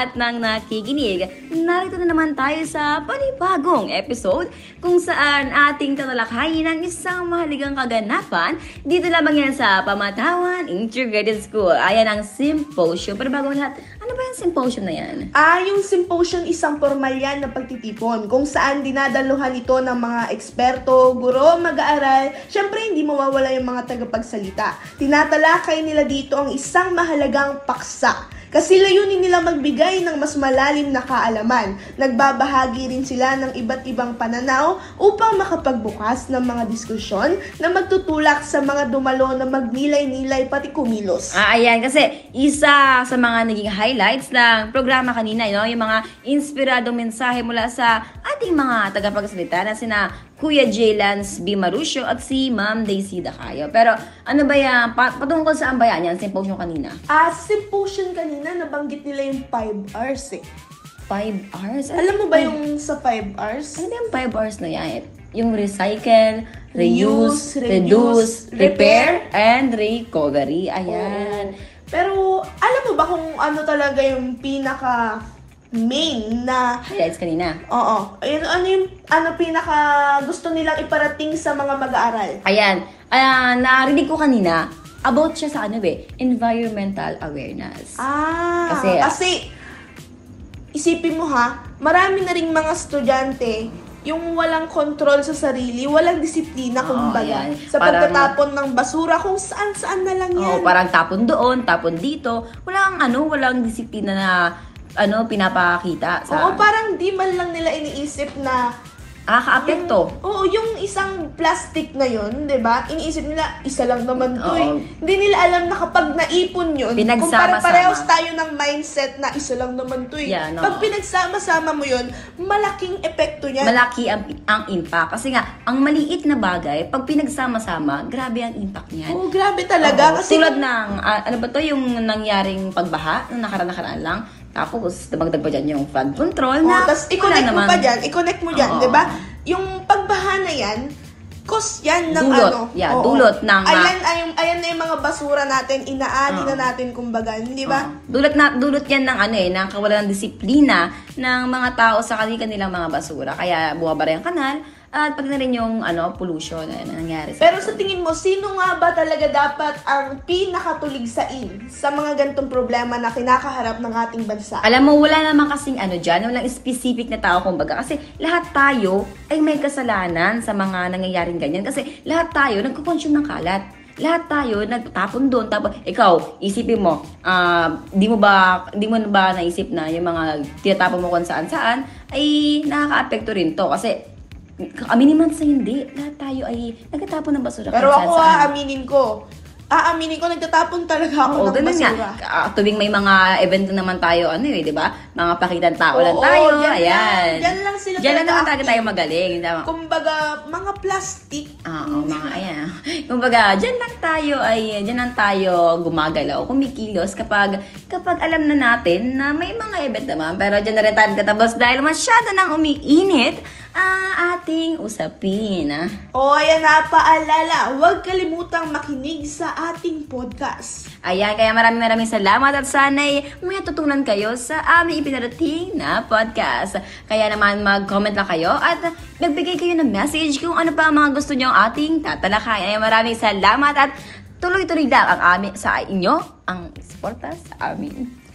lahat ng nakikinig. Narito na naman tayo sa panibagong episode kung saan ating tatalakayin ang isang mahalagang kaganapan. Dito lamang yan sa Pamatawan Integrated School. Ayan ang symposium. Pero bago lahat, ano ba yung symposium na yan? Yung symposium isang formal yan na pagtitipon kung saan dinadaluhan ito ng mga eksperto, guro, mag-aaral. Syempre, hindi mawawala yung mga tagapagsalita. Tinatalakay nila dito ang isang mahalagang paksa. Kasi layunin nila magbigay ng mas malalim na kaalaman. Nagbabahagi rin sila ng iba't ibang pananaw upang makapagbukas ng mga diskusyon na magtutulak sa mga dumalo na magnilay-nilay pati kumilos. Ayan, kasi isa sa mga naging highlights ng programa kanina, yung mga inspiradong mensahe mula sa ating mga tagapagsalita na sina Kuya J. Lance B. Marusio at si Ma'am Daisy Dacayo. Pero ano ba yan? Patungkol saan ba yan? Symposium kanina? Symposium kanina, nabanggit nila yung 5 hours 5 hours? Alam mo ba yung sa 5 hours? Ano ba yung 5 hours na yan? Yung recycle, reuse, reduce, repair, and recovery. Ayan. Pero alam mo ba kung ano talaga yung pinaka main na highlights kanina? Oo. Ano pinaka gusto nilang iparating sa mga mag-aaral? Ayan. Narinig ko kanina about siya sa environmental awareness. Kasi isipin mo marami na ring mga estudyante yung walang control sa sarili, walang disiplina kumbaga. Sa pagtatapon ng basura kung saan-saan na lang yan. Parang tapon doon, tapon dito. Walang disiplina na pinapakita sa... parang di man lang nila iniisip na nakaka-apekto. Yung isang plastic na yun, 'di ba? Iniisip nila isa lang naman 'to Hindi nila alam na kapag naipon 'yun, kung parehas tayo ng mindset na isa lang naman 'to Pag pinagsama-sama mo 'yun, malaking epekto niyan. Malaki ang impact kasi nga ang maliit na bagay pag pinagsama-sama, grabe ang impact niyan. Grabe talaga kasi tulad ng yung nangyaring pagbaha nung nakaraan lang. Tapos, dumagdag pa dyan yung flood control na tapos i-connect mo dyan, di ba? Yung pagbaha na yan, cause yan ng dulot ng... Ayan na yung mga basura natin, inaani na natin kumbaga, di ba? Dulot yan ng ng kawalan ng disiplina ng mga tao sa kanilang mga basura. Kaya buwabara yung kanal. At pag na rin yung pollution na nangyari Pero sa tingin mo, sino nga ba talaga dapat ang pinakatuligsain sa mga ganitong problema na kinakaharap ng ating bansa? Alam mo, wala naman kasing dyan, walang specific na tao kumbaga. Kasi lahat tayo ay may kasalanan sa mga nangyayaring ganyan. Kasi lahat tayo nagko-consume ng kalat. Lahat tayo nagtapon doon. Tapos ikaw, isipin mo, di mo ba naisip na yung mga tinatapon mo kung saan-saan ay nakaka-apekto rin to. Kasi aminin man sa hindi, lahat tayo ay nagtatapon ng basura. Pero ako aaminin ko, nagtatapon talaga ako ng basura. Tuwing may mga event na naman tayo, di ba? Mga pakitang tao lang tayo. Ayan. Diyan lang sila diyan lang naman talaga tayo magaling. Kumbaga, mga plastic. Kumbaga, diyan lang tayo gumagalaw, kumikilos kapag alam na natin na may mga event naman. Pero diyan na rin tayo katabos dahil masyado nang umiinit ating usapin. Ayan na, paalala, huwag kalimutang makinig sa ating podcast. Ayan, kaya maraming salamat at sana'y may natutunan kayo sa aming ipinarating na podcast. Kaya naman mag-comment lang kayo at magbigay kayo ng message kung ano pa ang mga gusto nyo ating tatalakay. Ayan, maraming salamat at tuloy-tuloy lang ang sa inyo ang suporta sa amin.